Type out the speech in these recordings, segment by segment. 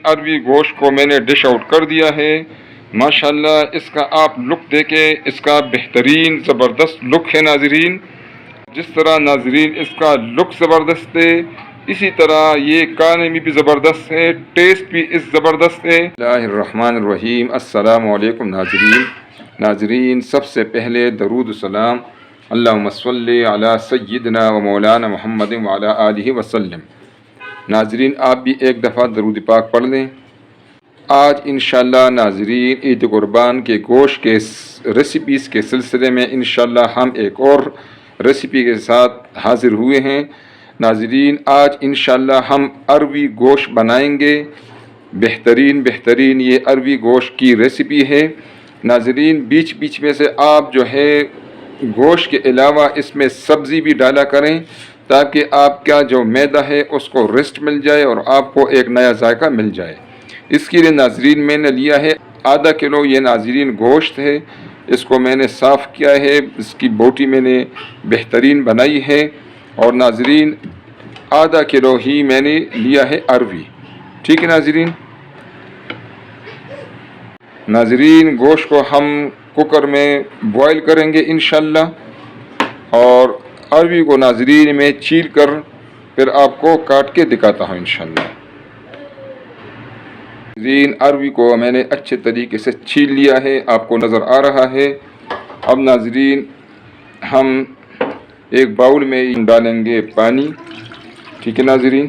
عربی گوشت کو میں نے ڈش آؤٹ کر دیا ہے. ماشاءاللہ اس کا آپ لک دیکھیں، اس کا بہترین زبردست لک ہے ناظرین. جس طرح ناظرین اس کا لک زبردست ہے، اسی طرح یہ کھانے میں بھی زبردست ہے، ٹیسٹ بھی اس زبردست ہے. بسم اللہ الرحمن الرحیم. السلام علیکم ناظرین سب سے پہلے درود و سلام اللہم صلی علی سیدنا و مولانا محمد وعلی آلہ وسلم. ناظرین آپ بھی ایک دفعہ درود پاک پڑھ لیں. آج انشاءاللہ ناظرین عید قربان کے گوشت کے ریسیپیز کے سلسلے میں انشاءاللہ ہم ایک اور ریسیپی کے ساتھ حاضر ہوئے ہیں. ناظرین آج انشاءاللہ ہم عربی گوشت بنائیں گے. بہترین یہ عربی گوشت کی ریسیپی ہے. ناظرین بیچ میں سے آپ جو ہے گوشت کے علاوہ اس میں سبزی بھی ڈالا کریں تاکہ آپ کا جو معدہ ہے اس کو ریسٹ مل جائے اور آپ کو ایک نیا ذائقہ مل جائے. اس کے لیے ناظرین میں نے لیا ہے آدھا کلو یہ ناظرین گوشت ہے. اس کو میں نے صاف کیا ہے، اس کی بوٹی میں نے بہترین بنائی ہے. اور ناظرین آدھا کلو ہی میں نے لیا ہے عربی. ٹھیک ہے ناظرین گوشت کو ہم کوکر میں بوائل کریں گے انشاءاللہ، اور عربی کو ناظرین میں چیر کر پھر آپ کو کاٹ کے دکھاتا ہوں انشاءاللہ. ناظرین عربی کو میں نے اچھے طریقے سے چھیل لیا ہے، آپ کو نظر آ رہا ہے. اب ناظرین ہم ایک باؤل میں ڈالیں گے پانی. ٹھیک ہے ناظرین،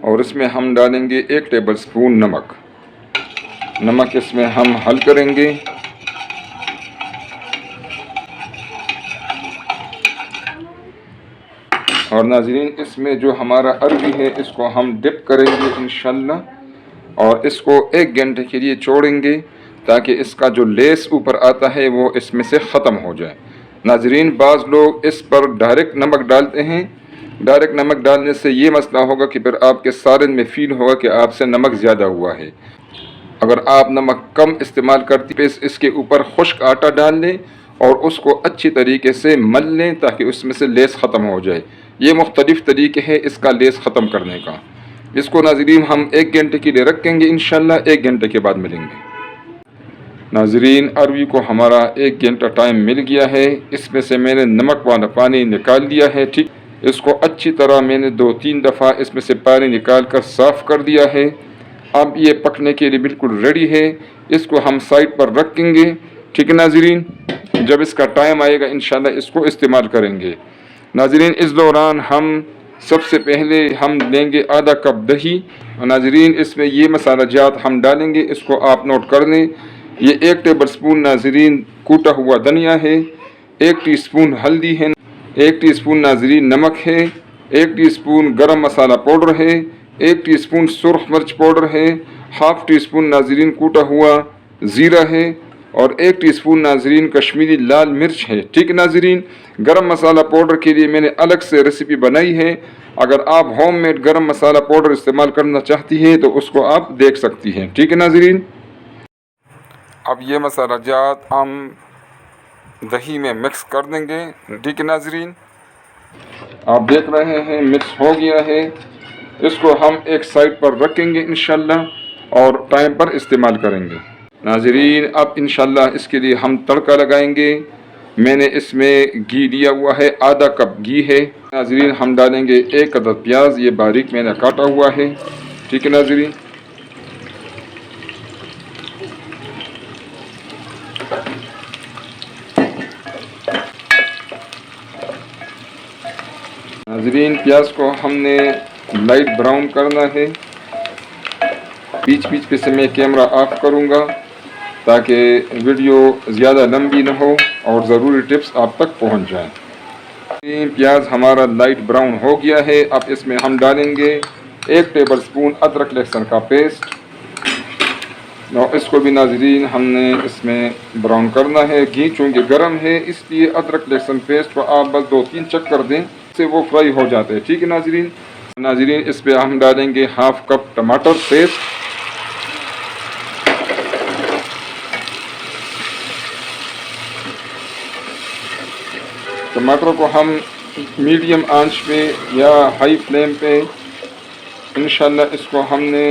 اور اس میں ہم ڈالیں گے 1 ٹیبل سپون نمک اس میں ہم حل کریں گے. اور ناظرین اس میں جو ہمارا عربی ہے اس کو ہم ڈپ کریں گے انشاءاللہ، اور اس کو 1 گھنٹے کے لیے چھوڑیں گے تاکہ اس کا جو لیس اوپر آتا ہے وہ اس میں سے ختم ہو جائے. ناظرین بعض لوگ اس پر ڈائریکٹ نمک ڈالتے ہیں. ڈائریکٹ نمک ڈالنے سے یہ مسئلہ ہوگا کہ پھر آپ کے سالن میں فیل ہوگا کہ آپ سے نمک زیادہ ہوا ہے. اگر آپ نمک کم استعمال کرتی ہیں اس کے اوپر خشک آٹا ڈال لیں اور اس کو اچھی طریقے سے مل لیں تاکہ اس میں سے لیس ختم ہو جائے. یہ مختلف طریقے ہیں اس کا لیس ختم کرنے کا. اس کو ناظرین ہم 1 گھنٹے کے لیے رکھیں گے انشاءاللہ. 1 گھنٹے کے بعد ملیں گے. ناظرین عربی کو ہمارا 1 گھنٹہ ٹائم مل گیا ہے. اس میں سے میں نے نمک والا پانی نکال دیا ہے. ٹھیک، اس کو اچھی طرح میں نے 2-3 دفعہ اس میں سے پانی نکال کر صاف کر دیا ہے. اب یہ پکنے کے لیے بالکل ریڈی ہے. اس کو ہم سائڈ پر رکھیں گے. ٹھیک ہے ناظرین، جب اس کا ٹائم آئے گا انشاءاللہ اس کو استعمال کریں گے. ناظرین اس دوران ہم سب سے پہلے ہم لیں گے آدھا کپ دہی. ناظرین اس میں یہ مسالہ جات ہم ڈالیں گے، اس کو آپ نوٹ کر لیں. یہ 1 ٹیبل سپون ناظرین کوٹا ہوا دھنیا ہے، 1 ٹی سپون ہلدی ہے، 1 ٹی سپون ناظرین نمک ہے، 1 ٹی سپون گرم مسالہ پاؤڈر ہے، 1 ٹی سپون سرخ مرچ پاؤڈر ہے، 1/2 ٹی سپون ناظرین کوٹا ہوا زیرہ ہے، اور 1 ٹی سپون ناظرین کشمیری لال مرچ ہے. ٹھیک ہے ناظرین، گرم مسالہ پاؤڈر کے لیے میں نے الگ سے ریسیپی بنائی ہے. اگر آپ ہوم میڈ گرم مسالہ پاؤڈر استعمال کرنا چاہتی ہیں تو اس کو آپ دیکھ سکتی ہیں. ٹھیک ہے ناظرین، اب یہ مسالہ جات ہم دہی میں مکس کر دیں گے. ٹھیک ہے ناظرین، آپ دیکھ رہے ہیں مکس ہو گیا ہے. اس کو ہم ایک سائڈ پر رکھیں گے انشاءاللہ اور ٹائم پر استعمال کریں گے. ناظرین اب انشاءاللہ اس کے لیے ہم تڑکا لگائیں گے. میں نے اس میں گھی لیا ہوا ہے، آدھا کپ گھی ہے. ناظرین ہم ڈالیں گے 1 عدد پیاز، یہ باریک میں نے کاٹا ہوا ہے. ٹھیک ہے ناظرین، پیاز کو ہم نے لائٹ براؤن کرنا ہے. بیچ پہ سے میں کیمرہ آف کروں گا تاکہ ویڈیو زیادہ لمبی نہ ہو اور ضروری ٹپس آپ تک پہنچ جائیں. پیاز ہمارا لائٹ براؤن ہو گیا ہے. اب اس میں ہم ڈالیں گے 1 ٹیبل سپون ادرک لہسن کا پیسٹ، اور اس کو بھی ناظرین ہم نے اس میں براؤن کرنا ہے. گھی چونکہ گرم ہے اس لیے ادرک لہسن پیسٹ کو آپ بس 2-3 چکر دیں سے وہ فرائی ہو جاتے ہیں. ٹھیک ہے ناظرین اس پہ ہم ڈالیں گے 1/2 کپ ٹماٹر پیسٹ. ٹماٹر کو ہم میڈیم آنچ پہ یا ہائی فلیم پہ इंशाल्लाह इसको हमने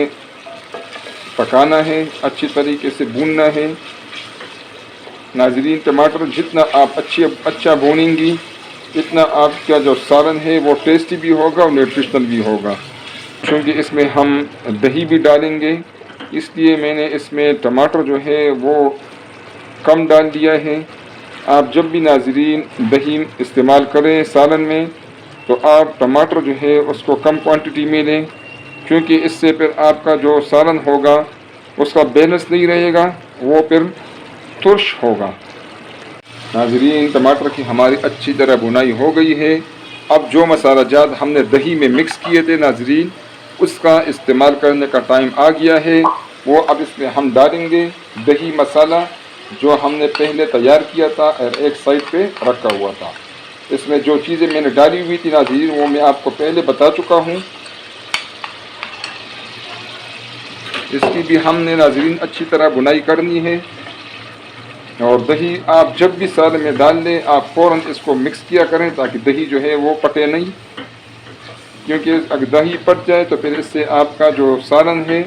पकाना है, अच्छी तरीके से भूनना है। नाज़रीन, टमाटर जितना आप अच्छा भूनेंगी इतना आपका जो सालन है वो टेस्टी भी होगा और न्यूट्रिशनल भी होगा। क्योंकि इसमें हम दही भी डालेंगे, इसलिए मैंने इसमें टमाटर जो है वो कम डाल दिया है। आप जब भी नाज़रीन दही इस्तेमाल करें सालन में तो आप टमाटर जो है उसको कम क्वांटिटी में लें, क्योंकि इससे फिर आपका जो सालन होगा उसका बैलेंस नहीं रहेगा, वो फिर तुर्श होगा। नाज़रीन, टमाटर की हमारी अच्छी तरह बुनाई हो गई है। अब जो मसाला जात हमने दही में मिक्स किए थे नाज़रीन, उसका इस्तेमाल करने का टाइम आ गया है। वो अब इसमें हम डालेंगे दही मसाला जो हमने पहले तैयार किया था और एक साइड पे रखा हुआ था। इसमें जो चीज़ें मैंने डाली हुई थी नाज़रीन वो मैं आपको पहले बता चुका हूँ। इसकी भी हमने नाज़रीन अच्छी तरह बुनाई करनी है। और दही आप जब भी सालन में डाल लें आप फ़ौरन इसको मिक्स किया करें ताकि दही जो है वो पटे नहीं, क्योंकि अगर दही पट जाए तो फिर इससे आपका जो सालन है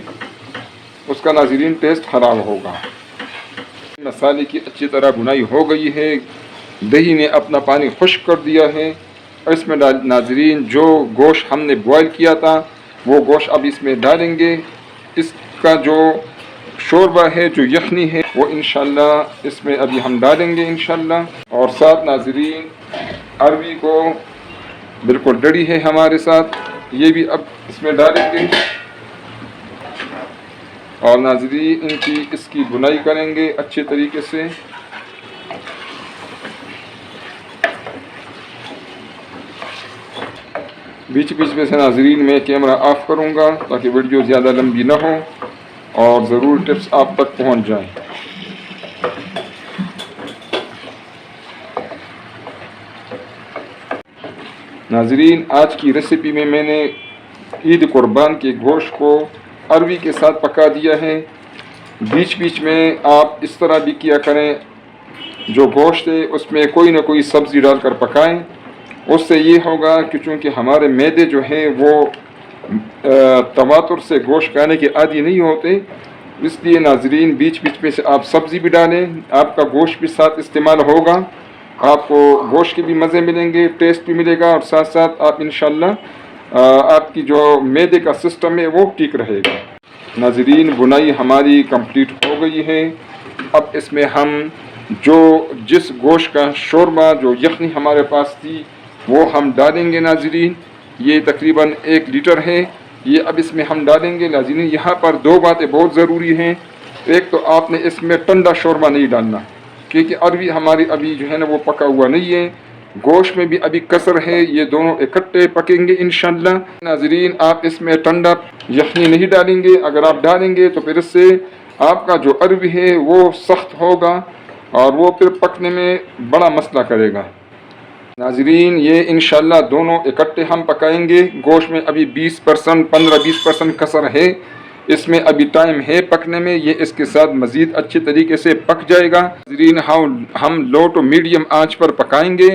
उसका नाज़रीन टेस्ट ख़राब होगा। मसाले की अच्छी तरह बुनाई हो गई है, दही ने अपना पानी खुश्क कर दिया है। और इसमें नाज़रीन जो गोश्त हमने बॉयल किया था वो गोश्त अब इसमें डालेंगे। इसका जो शोरबा है, जो यखनी है, वो इंशाल्लाह इसमें अभी हम डालेंगे इंशाल्लाह। और साथ नाज़रीन अरवी को बिल्कुल रेडी है हमारे साथ, ये भी अब इसमें डालेंगे। और नाज़रीन इसकी बुनाई करेंगे अच्छे तरीके से। बीच बीच में से नाज़रीन मैं कैमरा ऑफ करूँगा ताकि वीडियो ज़्यादा लंबी ना हो और ज़रूर टिप्स आप तक पहुँच जाएं। नाज़रीन, आज की रेसिपी में मैंने ईद कुर्बान के गोश्त को अरवी के साथ पका दिया है। बीच बीच में आप इस तरह भी किया करें, जो गोश्त है उसमें कोई ना कोई सब्ज़ी डालकर पकाएं। उससे ये होगा कि चूँकि हमारे मैदे जो हैं वो तवातुर से गोश्त खाने के आदी नहीं होते, इसलिए नाज़रीन बीच बीच में से आप सब्ज़ी भी डालें, आपका गोश्त भी साथ इस्तेमाल होगा, आपको गोश्त के भी मज़े मिलेंगे, टेस्ट भी मिलेगा और साथ साथ आप इंशाल्लाह आपकी जो मैदे का सिस्टम है वो ठीक रहेगा। नाज़रीन, बुनाई हमारी कंप्लीट हो गई है। अब इसमें हम जिस गोश्त का शोरमा जो यखनी हमारे पास थी वो हम डालेंगे नाज़रीन। ये तकरीबन 1 लीटर है, ये अब इसमें हम डालेंगे। नाज़रीन, यहाँ पर 2 बातें बहुत ज़रूरी हैं। एक तो आपने इसमें ठंडा शोरमा नहीं डालना, क्योंकि अरवी हमारी अभी जो है ना वो पका हुआ नहीं है, गोश्त में भी अभी कसर है, ये दोनों इकट्ठे पकेंगे इंशाल्लाह। नाज़रीन, आप इसमें ठंडा यखनी नहीं डालेंगे, अगर आप डालेंगे तो फिर इससे आपका जो अरवी है वो सख्त होगा और वो फिर पकने में बड़ा मसला करेगा। नाज़रीन, ये इंशाल्लाह दोनों इकट्ठे हम पकाएंगे। गोश्त में अभी 20% 15-20% कसर है, इसमें अभी टाइम है पकने में, ये इसके साथ मज़ीद अच्छे तरीके से पक जाएगा। नाज़रीन, हम लो टू मीडियम आंच पर पकाएंगे।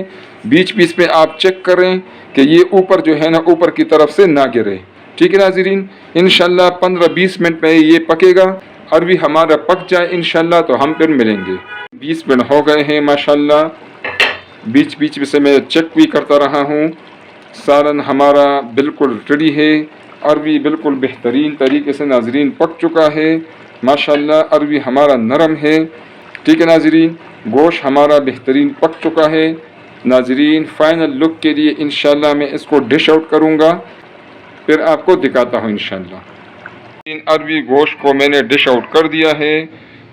बीच बीच में आप चेक करें कि ये ऊपर जो है ना ऊपर की तरफ से ना गिरे। ठीक है नाज़रीन, इंशाल्लाह 15-20 मिनट में ये पकेगा। अरवी हमारा पक जाए इंशाल्लाह तो हम फिर मिलेंगे। 20 मिनट हो गए हैं माशाल्लाह, बीच बीच में से मैं चेक भी करता रहा हूँ। सालन हमारा बिल्कुल रेडी है, अरवी बिल्कुल बेहतरीन तरीके से नाज़रीन पक चुका है माशाल्लाह। अरवी हमारा नरम है। ठीक है नाज़रीन, गोश्त हमारा बेहतरीन पक चुका है। नाज़रीन, फ़ाइनल लुक के लिए इंशाल्लाह मैं इसको डिश आउट करूँगा, फिर आपको दिखाता हूँ इंशाल्लाह। इन अरवी गोश्त को मैंने डिश आउट कर दिया है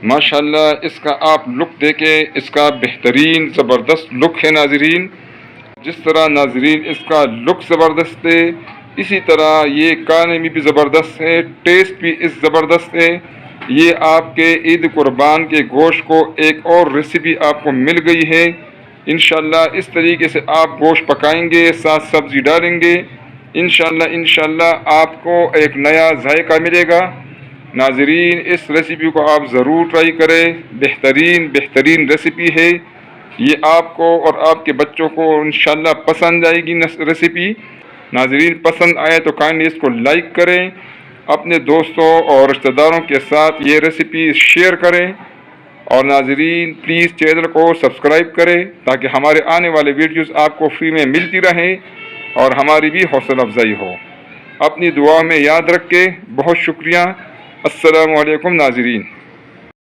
माशाल्लाह। इसका आप लुक देखें, इसका बेहतरीन ज़बरदस्त लुक है नाज़रीन। जिस तरह नाज़रीन इसका लुक ज़बरदस्त है, इसी तरह ये खाने में भी ज़बरदस्त है, टेस्ट भी इस ज़बरदस्त है। ये आपके ईद कुर्बान के गोश्त को एक और रेसिपी आपको मिल गई है। इंशाल्लाह इस तरीके से आप गोश्त पकाएंगे, साथ सब्ज़ी डालेंगे, इंशाल्लाह आपको एक नया जायका मिलेगा। नाज़रीन, इस रेसिपी को आप ज़रूर ट्राई करें, बेहतरीन रेसिपी है। ये आपको और आपके बच्चों को इंशाल्लाह पसंद आएगी रेसिपी। ناظرین پسند آئے تو کائنڈلی اس کو لائک کریں، اپنے دوستوں اور رشتہ داروں کے ساتھ یہ ریسیپی شیئر کریں، اور ناظرین پلیز چینل کو سبسکرائب کریں تاکہ ہمارے آنے والے ویڈیوز آپ کو فری میں ملتی رہیں اور ہماری بھی حوصلہ افزائی ہو۔ اپنی دعا میں یاد رکھیں۔ بہت شکریہ۔ السلام علیکم ناظرین۔